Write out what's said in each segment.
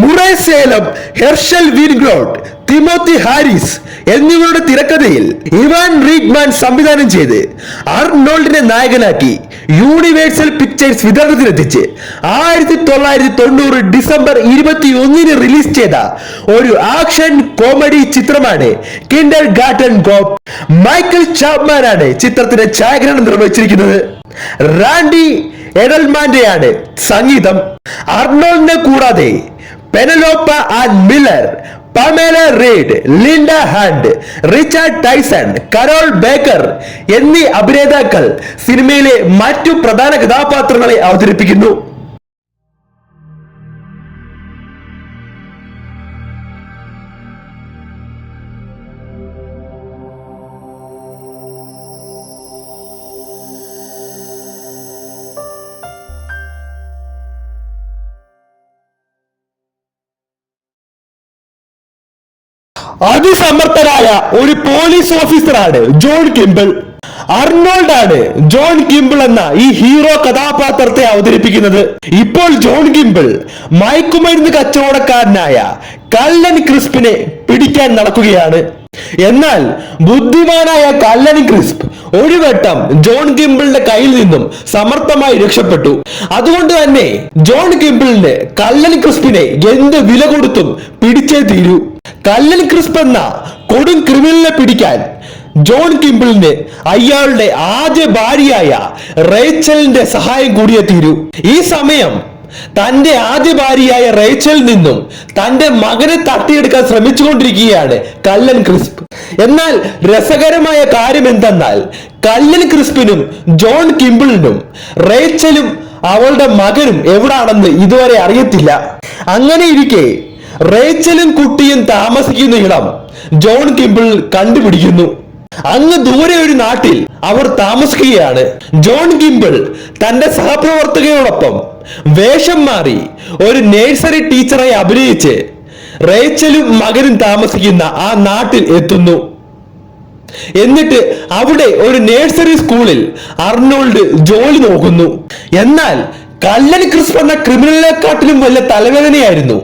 Murray Salem, Herschel Weingrod, Timothy Harris എന്നിവരുടെ തിരക്കഥയിൽ Ivan Reitman സംവിധാനം ചെയ്ത് അർണോൾഡിനെ നായകനാക്കി യൂണിവേഴ്സൽ പിക്ചേഴ്സ് വിതരണത്തിനെത്തിച്ച് 1990 ഡിസംബർ 21 റിലീസ് ചെയ്ത ഒരു ആക്ഷൻ കോമഡി ചിത്രമാണ് കിൻഡർഗാർട്ടൻ കോപ്പ്. മൈക്കൽ ചാപ്മാൻ ആണ് ചിത്രത്തിന്റെ ഛായാഗ്രഹണം നിർവഹിച്ചിരിക്കുന്നത്. റാൻഡി എഡൽമാന്റെയാണ് സംഗീതം. അർണോൾഡിനെ കൂടാതെ Penelope Ann Miller, Pamela Reed, Linda Hunt, Richard Tyson, Carroll Baker എന്നീ അഭിനേതാക്കൾ സിനിമയിലെ മറ്റു പ്രധാന കഥാപാത്രങ്ങളെ അവതരിപ്പിക്കുന്നു. അതിസമർത്ഥനായ ഒരു പോലീസ് ഓഫീസറാണ് ജോൺ കിംബിൾ. അർണോൾഡ് ആണ് ജോൺ കിംബിൾ എന്ന ഈ ഹീറോ കഥാപാത്രത്തെ അവതരിപ്പിക്കുന്നത്. ഇപ്പോൾ ജോൺ കിംബിൾ മയക്കുമരുന്ന് കച്ചവടക്കാരനായ കള്ളൻ ക്രിസ്പിനെ പിടിക്കാൻ നടക്കുകയാണ്. എന്നാൽ ബുദ്ധിമാനായ കള്ളൻ ക്രിസ്പ് ഒരു വട്ടം ജോൺ കിംബിളിന്റെ കയ്യിൽ നിന്നും സമർത്ഥമായി രക്ഷപ്പെട്ടു. അതുകൊണ്ട് തന്നെ ജോൺ കിംബിളിന് കള്ളൻ ക്രിസ്പിനെ എന്ത് വില കൊടുത്തും പിടിച്ചേ തീരൂ. കള്ളൻ ക്രിസ്പ് എന്ന കൊടും ക്രിമിനലിനെ പിടിക്കാൻ ജോൺ കിംബിളിന് അയാളുടെ ആദ്യ ഭാര്യയായ റേച്ചലിന്റെ സഹായം കൂടിയേ തീരൂ. ഈ സമയം തന്റെ ആദ്യ ഭാര്യയായ റേച്ചലിൽ നിന്നും തന്റെ മകനെ തട്ടിയെടുക്കാൻ ശ്രമിച്ചുകൊണ്ടിരിക്കുകയാണ് കള്ളൻ ക്രിസ്പ്. എന്നാൽ രസകരമായ കാര്യം എന്തെന്നാൽ കള്ളൻ ക്രിസ്പിനും ജോൺ കിംബിളിനും റേച്ചലും അവളുടെ മകനും എവിടാണെന്ന് ഇതുവരെ അറിയത്തില്ല. അങ്ങനെ ഇരിക്കെ റേച്ചലും കുട്ടിയും താമസിക്കുന്ന ഇടം ജോൺ കിംബിൾ കണ്ടുപിടിക്കുന്നു. അങ്ങ് ദൂരെ ഒരു നാട്ടിൽ അവർ താമസിക്കുകയാണ്. ജോൺ കിംബിൾ തന്റെ സഹപ്രവർത്തകയോടൊപ്പം വേഷം മാറി ഒരു നഴ്സറി ടീച്ചറായി അഭിനയിച്ച് റേച്ചലും മകനും താമസിക്കുന്ന ആ നാട്ടിൽ എത്തുന്നു. എന്നിട്ട് അവിടെ ഒരു നഴ്സറി സ്കൂളിൽ അർണോൾഡ് ജോലി നോക്കുന്നു. എന്നാൽ കള്ളൻ ക്രിസ്പ് എന്ന ക്രിമിനലിനെക്കാട്ടിലും വലിയ തലവേദനയായിരുന്നു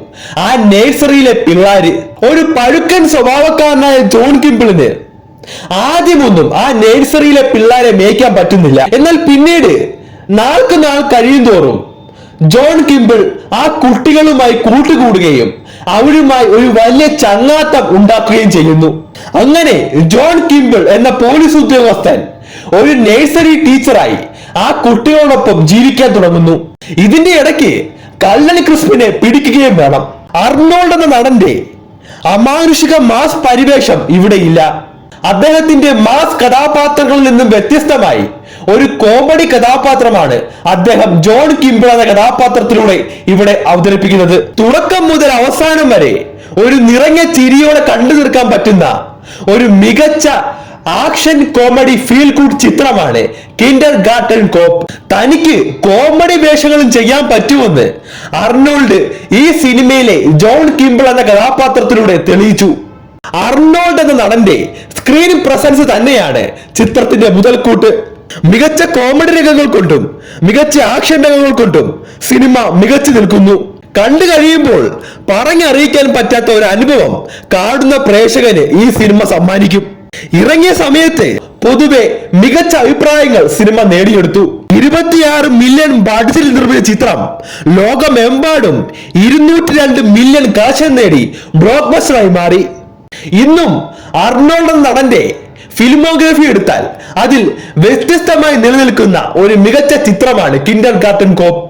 ആ നഴ്സറിയിലെ പിള്ളേര്. ഒരു പഴുക്കൻ സ്വഭാവക്കാരനായ ജോൺ കിംബിളിന് ആദ്യമൊന്നും ആ നഴ്സറിയിലെ പിള്ളേരെ മേയ്ക്കാൻ പറ്റുന്നില്ല. എന്നാൽ പിന്നീട് നാൾക്ക് നാൾ കഴിയും തോറും ജോൺ കിംബിൾ ആ കുട്ടികളുമായി കൂട്ടുകൂടുകയും അവരുമായി ഒരു വലിയ ചങ്ങാത്തം ഉണ്ടാക്കുകയും ചെയ്യുന്നു. അങ്ങനെ ജോൺ കിംബിൾ എന്ന പോലീസ് ഉദ്യോഗസ്ഥൻ ഒരു നഴ്സറി ടീച്ചറായി ആ കുട്ടികളോടൊപ്പം ജീവിക്കാൻ തുടങ്ങുന്നു. ഇതിന്റെ ഇടയ്ക്ക് കള്ളൻ ക്രിസ്പിനെ പിടിക്കുകയും വേണം. അർണോൾഡ് എന്ന നടന്റെ അമാനുഷിക മാസ് പരിവേഷം ഇവിടെയില്ല. അദ്ദേഹത്തിന്റെ മാസ് കഥാപാത്രങ്ങളിൽ നിന്നും വ്യത്യസ്തമായി ഒരു കോമഡി കഥാപാത്രമാണ് അദ്ദേഹം ജോൺ കിംബിൾ എന്ന കഥാപാത്രത്തിലൂടെ ഇവിടെ അവതരിപ്പിക്കുന്നത്. തുടക്കം മുതൽ അവസാനം വരെ ഒരു നിറഞ്ഞ ചിരിയോടെ കണ്ടു തീർക്കാൻ പറ്റുന്ന ഒരു മികച്ച ആക്ഷൻ കോമഡി ഫീൽ ഗുഡ് ചിത്രമാണ് കിൻഡർഗാർട്ടൻ കോപ്പ്. തനിക്ക് കോമഡി വേഷങ്ങളും ചെയ്യാൻ പറ്റുമെന്ന് അർണോൾഡ് ഈ സിനിമയിലെ ജോൺ കിംബിൾ എന്ന കഥാപാത്രത്തിലൂടെ തെളിയിച്ചു. അർണോൾഡ് എന്ന നടന്റെ സ്ക്രീൻ പ്രസൻസ് തന്നെയാണ് ചിത്രത്തിന്റെ മുതൽക്കൂട്ട്. മികച്ച കോമഡി രംഗങ്ങൾ കൊണ്ടും മികച്ച ആക്ഷൻ രംഗങ്ങൾ കൊണ്ടും സിനിമ മികച്ചു നിൽക്കുന്നു. കണ്ടു കഴിയുമ്പോൾ പറഞ്ഞറിയിക്കാൻ പറ്റാത്ത ഒരു അനുഭവം കാണുന്ന പ്രേക്ഷകന് ഈ സിനിമ സമ്മാനിക്കും. ഇറങ്ങിയ സമയത്ത് പൊതുവെ മികച്ച അഭിപ്രായങ്ങൾ സിനിമ നേടിയെടുത്തു. 26 മില്യൺ ബഡ്ജറ്റിൽ നിർമ്മിച്ച ചിത്രം ലോകമെമ്പാടും 202 മില്യൺ കളക്ഷൻ നേടി ബ്ലോക്ക് ബസ്റ്ററായി മാറി. ഇന്നും അർണോൾഡ് എന്ന നടന്റെ ഫിലിമോഗ്രഫി എടുത്താൽ അതിൽ വ്യത്യസ്തമായി നിലനിൽക്കുന്ന ഒരു മികച്ച ചിത്രമാണ് കിൻഡർഗാർട്ടൻ കോപ്പ്.